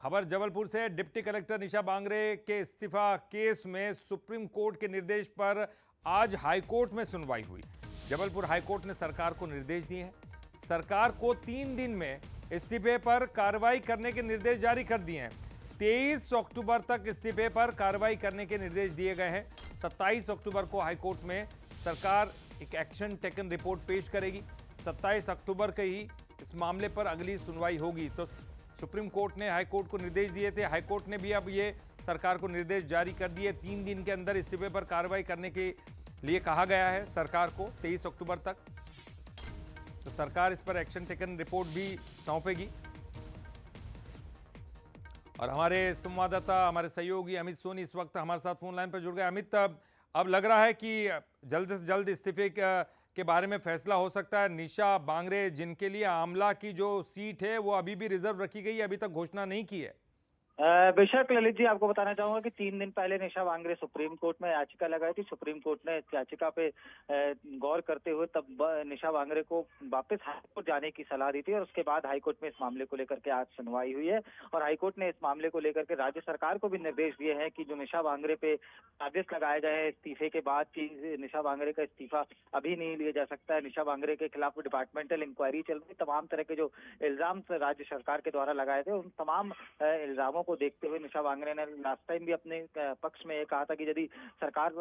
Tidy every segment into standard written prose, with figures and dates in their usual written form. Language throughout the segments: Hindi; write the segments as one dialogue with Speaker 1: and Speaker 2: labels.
Speaker 1: खबर जबलपुर से। डिप्टी कलेक्टर निशा बांगरे के इस्तीफा केस में सुप्रीम कोर्ट के निर्देश पर आज हाईकोर्ट में सुनवाई हुई। जबलपुर हाईकोर्ट ने सरकार को निर्देश दिए हैं। सरकार को 3 दिन में इस्तीफे पर कार्रवाई करने के निर्देश जारी कर दिए हैं। 23 अक्टूबर तक इस्तीफे पर कार्रवाई करने के निर्देश दिए गए हैं। 27 अक्टूबर को हाईकोर्ट में सरकार एक एक्शन टेकन रिपोर्ट पेश करेगी। 27 अक्टूबर के ही इस मामले पर अगली सुनवाई होगी। तो सुप्रीम कोर्ट ने हाई कोर्ट को निर्देश दिए थे। हाई कोर्ट ने भी अब ये सरकार को निर्देश जारी कर दिए। 3 दिन के अंदर इस्तीफे पर कार्रवाई करने के लिए कहा गया है सरकार को 23 अक्टूबर तक। तो सरकार इस पर एक्शन टेकन रिपोर्ट भी सौंपेगी। और हमारे संवाददाता, हमारे सहयोगी अमित सोनी इस वक्त हमारे साथ फोन लाइन पर जुड़ गए। अमित, अब लग रहा है कि जल्द से जल्द इस्तीफे के बारे में फैसला हो सकता है। निशा बांगरे, जिनके लिए आमला की जो सीट है वो अभी भी रिजर्व रखी गई है, अभी तक घोषणा नहीं की है।
Speaker 2: बेशक ललित जी, आपको बताना चाहूंगा कि 3 दिन पहले निशा बांगरे सुप्रीम कोर्ट में याचिका लगाई थी। सुप्रीम कोर्ट ने इस याचिका पे गौर करते हुए तब निशा बांगरे को वापस हाईकोर्ट जाने की सलाह दी थी और उसके बाद हाईकोर्ट में इस मामले को लेकर के आज सुनवाई हुई है। और हाईकोर्ट ने इस मामले को लेकर के राज्य सरकार को भी निर्देश दिए हैं कि जो निशा बांगरे पे चार्जेस लगाए गए हैं इस्तीफे के बाद की निशा बांगरे का इस्तीफा अभी नहीं लिया जा सकता है। निशा बांगरे के खिलाफ डिपार्टमेंटल इंक्वायरी चल रही, तमाम तरह के जो इल्जाम राज्य सरकार के द्वारा लगाए थे उन तमाम इल्जामों को देखते हुए निशा बांगरे ने लास्ट टाइम भी अपने पक्ष में ये कहा था कि यदि सरकार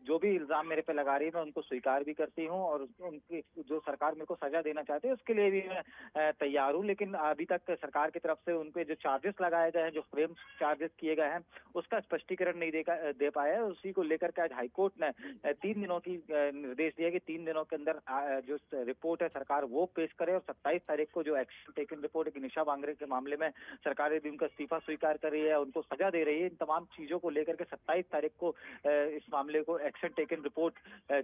Speaker 2: जो भी इल्जाम मेरे पे लगा रही है मैं उनको स्वीकार भी करती हूं और उनकी जो सरकार मेरे को सजा देना चाहती है उसके लिए भी मैं तैयार हूं। लेकिन अभी तक सरकार की तरफ से उनपे जो चार्जेस लगाए गए हैं, जो फ्रेम चार्जेस किए गए हैं, उसका स्पष्टीकरण नहीं दे पाया है। उसी को लेकर के आज हाईकोर्ट ने 3 दिनों की निर्देश दिया कि 3 दिनों के अंदर जो रिपोर्ट है सरकार वो पेश करे। और 27 तारीख को जो एक्शन टेकन रिपोर्ट है कि निशा बांगरे के मामले में सरकार यदि उनका इस्तीफा स्वीकार कर रही है, उनको सजा दे रही है, इन तमाम चीजों को लेकर के 27 तारीख को इस मामले को एक्शन टेकन रिपोर्ट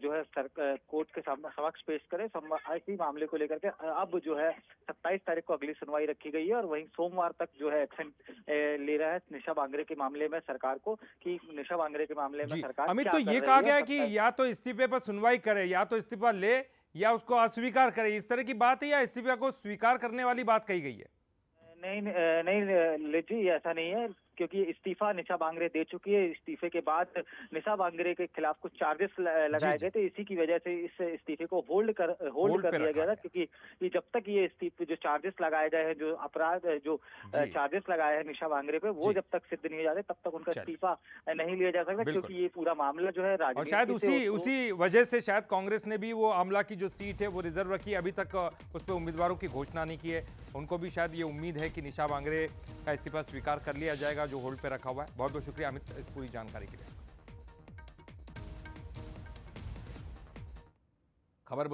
Speaker 2: जो है कोर्ट के समक्ष पेश करे। इसी मामले को लेकर के अब जो है 27 तारीख को अगली सुनवाई रखी गई है और वहीं सोमवार तक जो है एक्शन ले रहा है निशा बांगरे के मामले में सरकार को कि निशा बांगरे के मामले में सरकार
Speaker 1: अमित, तो ये कहा गया है कि या तो इस्तीफे पर सुनवाई करे, या तो इस्तीफा ले, या उसको अस्वीकार करे, इस तरह की बात है, या इस्तीफा को स्वीकार करने वाली बात कही गई है?
Speaker 2: नहीं नहीं जी, ऐसा नहीं है, क्योंकि इस्तीफा निशा बांगरे दे चुकी है। इस्तीफे के बाद निशा बांगरे के खिलाफ कुछ चार्जेस लगाए गए थे, इसी की वजह से इस इस्तीफे को होल्ड कर दिया गया था। क्योंकि जब तक ये इस्तीफे जो चार्जेस लगाए गए हैं, जो अपराध जो चार्जेस लगाए हैं निशा बांगरे पे, वो जब तक सिद्ध नहीं हो जाते तब तक उनका इस्तीफा नहीं लिया जा सकता। क्योंकि ये पूरा मामला जो है
Speaker 1: और शायद उसी वजह से शायद कांग्रेस ने भी वो आमला की जो सीट है वो रिजर्व रखी, अभी तक उस पर उम्मीदवारों की घोषणा नहीं की है। उनको भी शायद ये उम्मीद है कि निशा बांगरे का इस्तीफा स्वीकार कर लिया जाएगा जो होल्ड पे रखा हुआ है। बहुत बहुत शुक्रिया अमित इस पूरी जानकारी के लिए। खबर